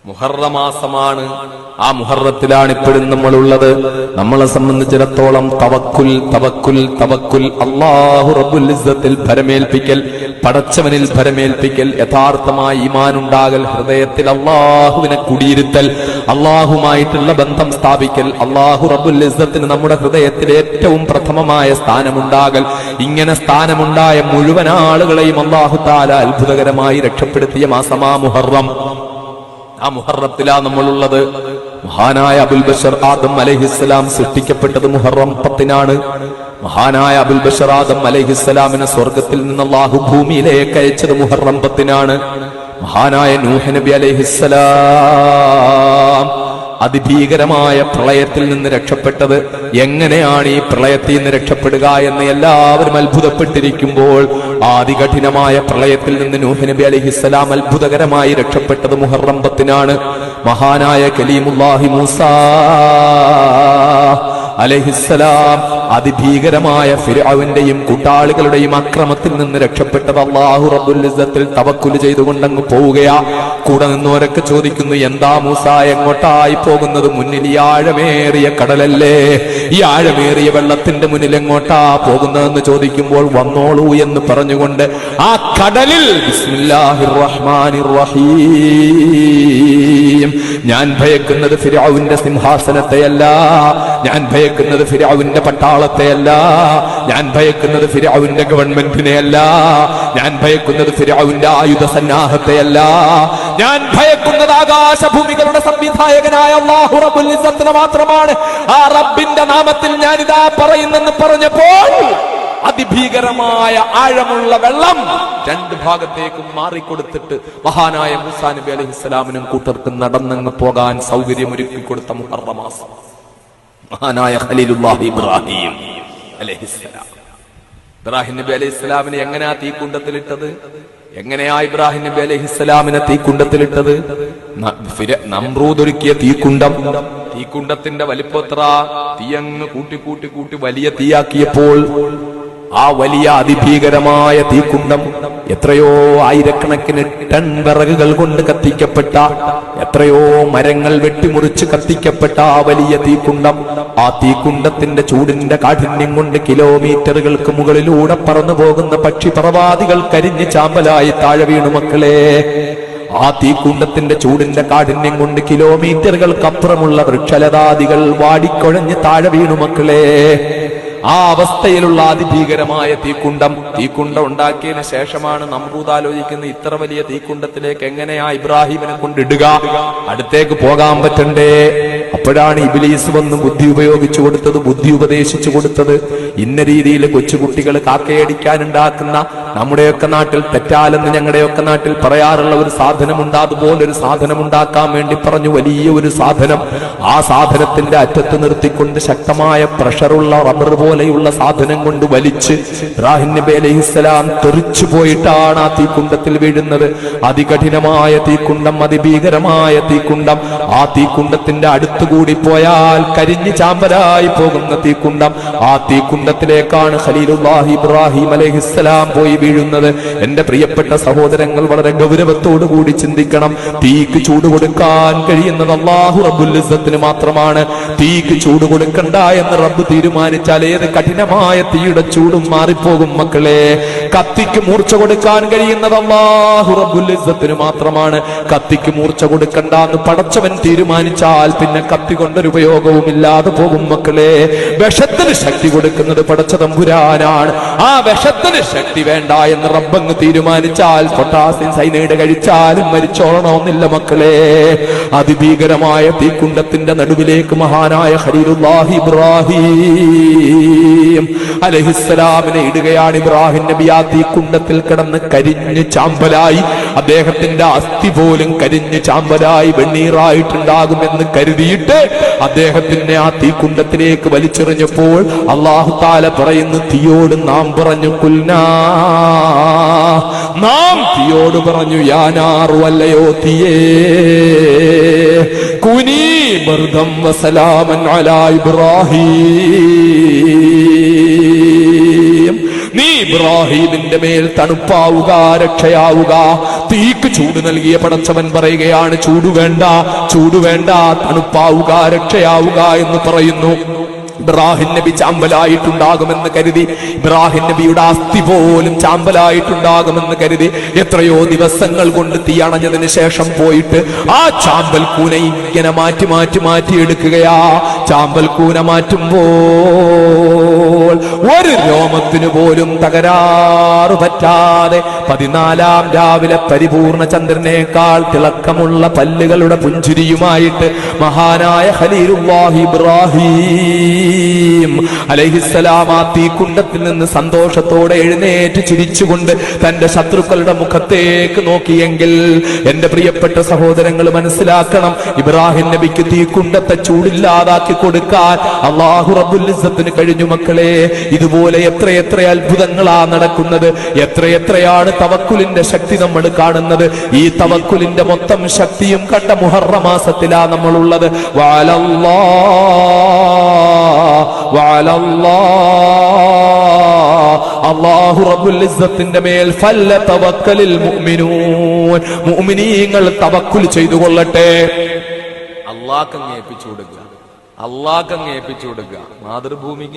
മുഹറം മാസമാണ്. ആ മുഹറത്തിലാണ് ഇപ്പോഴും നമ്മളുള്ളത്. നമ്മളെ സംബന്ധിച്ചിടത്തോളം തവക്കുൽ തവക്കുൽ തവക്കുൽ, അല്ലാഹു റബ്ബുൽ ഇസ്സത്തിൽ ഭരമേൽപ്പിക്കൽ, പടച്ചവനിൽ ഭരമേൽപ്പിക്കൽ, യഥാർത്ഥമായി ഈമാനുണ്ടാകൽ, ഹൃദയത്തിൽ അല്ലാഹുവിനെ കുടിയിരുത്തൽ, അല്ലാഹുമായിട്ടുള്ള ബന്ധം സ്ഥാപിക്കൽ, അല്ലാഹു റബ്ബുൽ ഇസ്സത്തിന് നമ്മുടെ ഹൃദയത്തിൽ ഏറ്റവും പ്രഥമമായ സ്ഥാനമുണ്ടാകൽ. ഇങ്ങനെ സ്ഥാനമുണ്ടായ മുഴുവൻ ആളുകളെയും അല്ലാഹു തആല അത്ഭുതകരമായി രക്ഷപ്പെടുത്തിയ മാസമാ മുഹറം. ആ മുഹറത്തിലാ നമ്മളുള്ളത്. മഹാനായ അബുൽ ബശർ ആദം അലൈഹിസ്സലാം സൃഷ്ടിക്കപ്പെട്ടത് മുഹറം 10-നാണ്. മഹാനായ അബുൽ ബശർ ആദം അലൈഹിസ്സലാമിനെ സ്വർഗത്തിൽ നിന്ന് അല്ലാഹു ഭൂമിയിലേക്ക് അയച്ചത് മുഹറം 10-നാണ്. മഹാനായ നൂഹ് നബി അലൈഹിസ്സലാം അതിഭീകരമായ പ്രളയത്തിൽ നിന്ന് രക്ഷപ്പെട്ടത് എങ്ങനെയാണ്? ഈ പ്രളയത്തിൽ നിന്ന് രക്ഷപ്പെടുക എന്ന് എല്ലാവരും അത്ഭുതപ്പെട്ടിരിക്കുമ്പോൾ അതികഠിനമായ പ്രളയത്തിൽ നിന്ന് നൂഹ് നബി അലൈഹിസ്സലാം അത്ഭുതകരമായി രക്ഷപ്പെട്ടത് മുഹറം 10-നാണ്. മഹാനായ കലീമുല്ലാഹി മൂസാ അലൈഹിസ്സലാം അതിഭീകരമായ ഫിർഔനിന്റെയും കൂട്ടാളികളുടെയും അക്രമത്തിൽ നിന്ന് രക്ഷപ്പെട്ടത് അല്ലാഹു റബ്ബുൽ ഇസ്സത്തിൽ തവക്കുൽ ചെയ്തുകൊണ്ടങ്ങ് പോവുകയാ. കൂടെ നിന്നവരൊക്കെ ചോദിക്കുന്നു, എന്താ മൂസ എങ്ങോട്ടായി പോകുന്നത്? മുന്നിൽ ഈ ആഴമേറിയ കടലല്ലേ, ഈ ആഴമേറിയ വെള്ളത്തിന്റെ മുന്നിൽ എങ്ങോട്ടാ പോകുന്നതെന്ന് ചോദിക്കുമ്പോൾ വന്നോളൂ എന്ന് പറഞ്ഞുകൊണ്ട് ആ കടലിൽ ബിസ്മില്ലാഹിർ റഹ്മാനിർ റഹീം, ഞാൻ ഭയക്കുന്നത് ഫിർഔന്റെ സിംഹാസനത്തെയല്ല, ഞാൻ ഭയക്കുന്നത് ഫിർഔന്റെ പട്ടാളത്തെയല്ല, ഞാൻ ഭയക്കുന്നത് ഫിർഔന്റെ ഗവൺമെന്റിനെയല്ല, ഞാൻ ഭയക്കുന്നത് ഫിർഔന്റെ ആയുധ സന്നാഹത്തെയല്ല, ഞാൻ ഭയക്കുന്നത് ആകാശഭൂമികളുടെ സംവിധായകനായ അല്ലാഹു റബ്ബുൽ ഇസ്സത്തിനെ മാത്രമാണ്. ആ റബ്ബിന്റെ നാമത്തിൽ ഞാനിതാ പറയുന്നെന്ന് പറഞ്ഞപ്പോൾ അതിഭീകരമായ ആഴമുള്ള വെള്ളം രണ്ട് ഭാഗത്തേക്കും മാറിക്കൊടുത്തിട്ട് മഹാനായ മൂസാ നബി അലൈഹിസ്സലാമിനും കൂട്ടർക്കും നടന്നങ്ങ് പോകാൻ സൗകര്യമൊരുക്കി കൊടുത്ത മുഹറം മാസം. മഹാനായ ഖലീലുല്ലാഹി ഇബ്രാഹിം അലൈഹിസ്സലാം, ഇബ്രാഹിം നബി അലൈഹിസ്സലാമിനെ എങ്ങനെയാ തീക്കുണ്ടത്തിലിട്ടത്? എങ്ങനെയാ ഇബ്രാഹിം നബി അലൈഹിസ്സലാമിനെ തീക്കുണ്ടത്തിലിട്ടത്? നമ്രൂദ് ഒരുക്കിയ തീക്കുണ്ടം, തീക്കുണ്ടത്തിന്റെ വലിപ്പത്ര തീയങ്ങ് കൂട്ടി കൂട്ടി കൂട്ടി വലിയ തീയാക്കിയപ്പോൾ ആ വലിയ അതിഭീകരമായ തീക്കുണ്ടം എത്രയോ ആയിരക്കണക്കിന് ടൺ വിറകുകൾ കൊണ്ട് കത്തിക്കപ്പെട്ട, എത്രയോ മരങ്ങൾ വെട്ടിമുറിച്ച് കത്തിക്കപ്പെട്ട ആ വലിയ തീക്കുണ്ടം, ആ തീക്കുണ്ടത്തിന്റെ ചൂടിന്റെ കാഠിന്യം കൊണ്ട് കിലോമീറ്ററുകൾക്ക് മുകളിലൂടെ പറന്നു പോകുന്ന പക്ഷിപർവാദികൾ കരിഞ്ഞ് ചാമ്പലായി താഴെ വീണു. മക്കളെ, ആ തീക്കുണ്ടത്തിന്റെ ചൂടിന്റെ കാഠിന്യം കൊണ്ട് കിലോമീറ്ററുകൾക്കപ്പുറമുള്ള വൃക്ഷലതാദികൾ വാടിക്കൊഴഞ്ഞ് താഴെ വീണു. മക്കളെ, ആ അവസ്ഥയിലുള്ള അതിഭീകരമായ തീക്കുണ്ടം ഉണ്ടാക്കിയതിനു ശേഷമാണ് നമ്രൂദ് ആലോചിക്കുന്നത്, ഇത്ര വലിയ തീക്കുണ്ടത്തിലേക്ക് എങ്ങനെയാ ഇബ്രാഹിമിനെ കൊണ്ടിടുക? അടുത്തേക്ക് പോകാൻ പറ്റണ്ടേ? അപ്പോഴാണ് ഇബ്ലീസ് വന്ന് ബുദ്ധി ഉപയോഗിച്ചു കൊടുത്തത്, ബുദ്ധി ഉപദേശിച്ചു കൊടുത്തത്. ഇന്ന രീതിയിൽ കൊച്ചുകുട്ടികൾ കാക്കയടിക്കാനുണ്ടാക്കുന്ന, നമ്മുടെയൊക്കെ നാട്ടിൽ തെറ്റാലെന്ന് ഞങ്ങളുടെയൊക്കെ നാട്ടിൽ പറയാറുള്ള ഒരു സാധനമുണ്ട്, അതുപോലൊരു സാധനം ഉണ്ടാക്കാൻ വേണ്ടി പറഞ്ഞു. വലിയ ഒരു സാധനം, ആ സാധനത്തിന്റെ അറ്റത്ത് നിർത്തിക്കൊണ്ട് ശക്തമായ പ്രഷറുള്ള റബ്ബർ പോലെയുള്ള സാധനം കൊണ്ട് വലിച്ച് ഇബ്രാഹിം നബി അലൈഹിസ്സലാം തെറിച്ചു പോയിട്ടാണ് ആ തീക്കുണ്ടത്തിൽ വീഴുന്നത്. അതികഠിനമായ തീക്കുണ്ടം, അതിഭീകരമായ തീക്കുണ്ടം. ആ തീക്കുണ്ടത്തിന്റെ അടുത്തുകൂടി പോയാൽ കരിഞ്ഞു ചാമ്പലായി പോകുന്ന തീക്കുണ്ടം. ആ തീക്കുണ്ടത്തിലേക്കാണ് ഖലീലുല്ലാഹി ഇബ്രാഹിം അലൈഹിസ്സലാം പോയി വീഴുന്നത്. എന്റെ പ്രിയപ്പെട്ട സഹോദരങ്ങൾ, വളരെ ഗൗരവത്തോടുകൂടി ചിന്തിക്കണം. തീക്ക് ചൂട് കൊടുക്കാൻ കഴിയുന്നത് അല്ലാഹു റബ്ബുൽ ഇസ്സത്തിന് മാത്രമാണ്. തീക്ക് ചൂട് കൊടുക്കണ്ട എന്ന് റബ്ബ് തീരുമാനിച്ചാൽ ഏത് കഠിനമായ തീയുടെ ചൂടും മാറിപ്പോകും. മക്കളെ, കത്തിക്ക് മൂർച്ച കൊടുക്കാൻ കഴിയുന്നത് അല്ലാഹു റബ്ബുൽ ഇസ്സത്തിന് മാത്രമാണ്. കത്തിക്ക് മൂർച്ച കൊടുക്കണ്ട എന്ന് പടച്ചവൻ തീരുമാനിച്ചാൽ പിന്നെ കത്തി കൊണ്ടൊരു ഉപയോഗവും ഇല്ലാതെ പോകും. മക്കളെ, വിഷത്തിന് ശക്തി കൊടുക്കുന്നത് പടച്ച തമ്പുരാനാണ്. ആ വിഷത്തിന് ശക്തി വേണ്ട എന്ന് റബ്ബങ്ങ് തീരുമാനിച്ചാൽ പൊട്ടാസ്യം സൈനൈഡ് കഴിച്ചാലും മരിച്ചോളണമെന്നില്ല. മക്കളെ, അതിഭീകരമായ തീക്കുണ്ടത്തിന്റെ നടുവിലേക്ക് മഹാനായ ഖലീലുല്ലാഹി ഇബ്രാഹിം അലൈഹിസ്സലാമിനെ ഇടുകയാണ്. ഇബ്രാഹിം നബി ആ തീക്കുണ്ടത്തിൽ കിടന്ന് കരിഞ്ഞ് ചാമ്പലായി, അദ്ദേഹത്തിന്റെ അസ്ഥി പോലും കരിഞ്ഞ് ചാമ്പലായി വെണ്ണീറായിട്ടുണ്ടാകുമെന്ന് കരുതിയിട്ട് അദ്ദേഹത്തിനെ ആ തീക്കുണ്ടത്തിലേക്ക് വലിച്ചെറിഞ്ഞപ്പോൾ അല്ലാഹു തആല പറയുന്നു, തീയോട് നാം പറഞ്ഞു, കുൽനാ, നാം തീയോട് പറഞ്ഞു, യാനാറു, അല്ലയോ തീയേ, കുനീ ബർദം വസലാമൻ അലാ ഇബ്രാഹിം, നീ ഇബ്രാഹീമിന്റെ മേൽ തണുപ്പാവുക, രക്ഷയാവുക. തീക്ക് ചൂട് നൽകിയ പടച്ചവൻ പറയുകയാണ്, ചൂട് വേണ്ട, ചൂട് വേണ്ട, തണുപ്പാവുക, രക്ഷയാവുക എന്ന് പറയുന്നു. ഇബ്രാഹിം നബി ചാമ്പലായിട്ടുണ്ടാകുമെന്ന് കരുതി, ഇബ്രാഹിം നബിയുടെ അസ്ഥി പോലും ചാമ്പലായിട്ടുണ്ടാകുമെന്ന് കരുതി എത്രയോ ദിവസങ്ങൾ കൊണ്ട് തീയണഞ്ഞതിന് ശേഷം പോയിട്ട് ആ ചാമ്പൽ കൂന ഇങ്ങനെ മാറ്റി മാറ്റി മാറ്റി എടുക്കുകയാ. ചാമ്പൽ കൂന മാറ്റുമ്പോൾ ഒരു രോമത്തിനു പോലും തകരാറ് പറ്റാതെ 14-ാം രാവിലെ പരിപൂർണ ചന്ദ്രനേക്കാൾ തിളക്കമുള്ള പല്ലുകളുടെ പുഞ്ചിരിയുമായിട്ട് മഹാനായ ഖലീലുല്ലാഹി ഇബ്രാഹിം അലൈഹിസ്സലാം ആ തീക്കുണ്ടത്തിൽ നിന്ന് സന്തോഷത്തോടെ എഴുന്നേറ്റ് ചിരിച്ചുകൊണ്ട് തന്റെ ശത്രുക്കളുടെ മുഖത്തേക്ക് നോക്കിയെങ്കിൽ എന്റെ പ്രിയപ്പെട്ട സഹോദരങ്ങൾ മനസ്സിലാക്കണം, ഇബ്രാഹിം നബിക്ക് തീക്കുണ്ടത്തെ ചൂടില്ലാതാക്കി കൊടുക്കാൻ അല്ലാഹു റബ്ബുൽ ഇസ്സത്തിന് കഴിഞ്ഞു. മക്കളെ, ഇതുപോലെ എത്രയെത്ര അത്ഭുതങ്ങളാ നടക്കുന്നത്, എത്രയെത്രയാണ് തവക്കുലിന്റെ ശക്തി നമ്മൾ കാണുന്നത്. ഈ തവക്കുലിന്റെ മൊത്തം ശക്തിയും കണ്ട മുഹറം മാസത്തിലാ നമ്മളുള്ളത്. അല്ലാഹു റബ്ബുൽ ഇസ്സത്തിന്റെ മേൽ ഫല്ലതവക്കലിൽ മുഅ്മിനൂൻ, മുഅ്മിനീങ്ങൾ തവക്കുൽ ചെയ്തു കൊള്ളട്ടെ. അല്ലാഹു അങ്ങ് ഏൽപ്പിച്ചു കൊടുക്കുക, അല്ലാഹു അങ്ങ് ഏൽപ്പിച്ചു കൊടുക്കുക. മാതൃഭൂമിക്ക്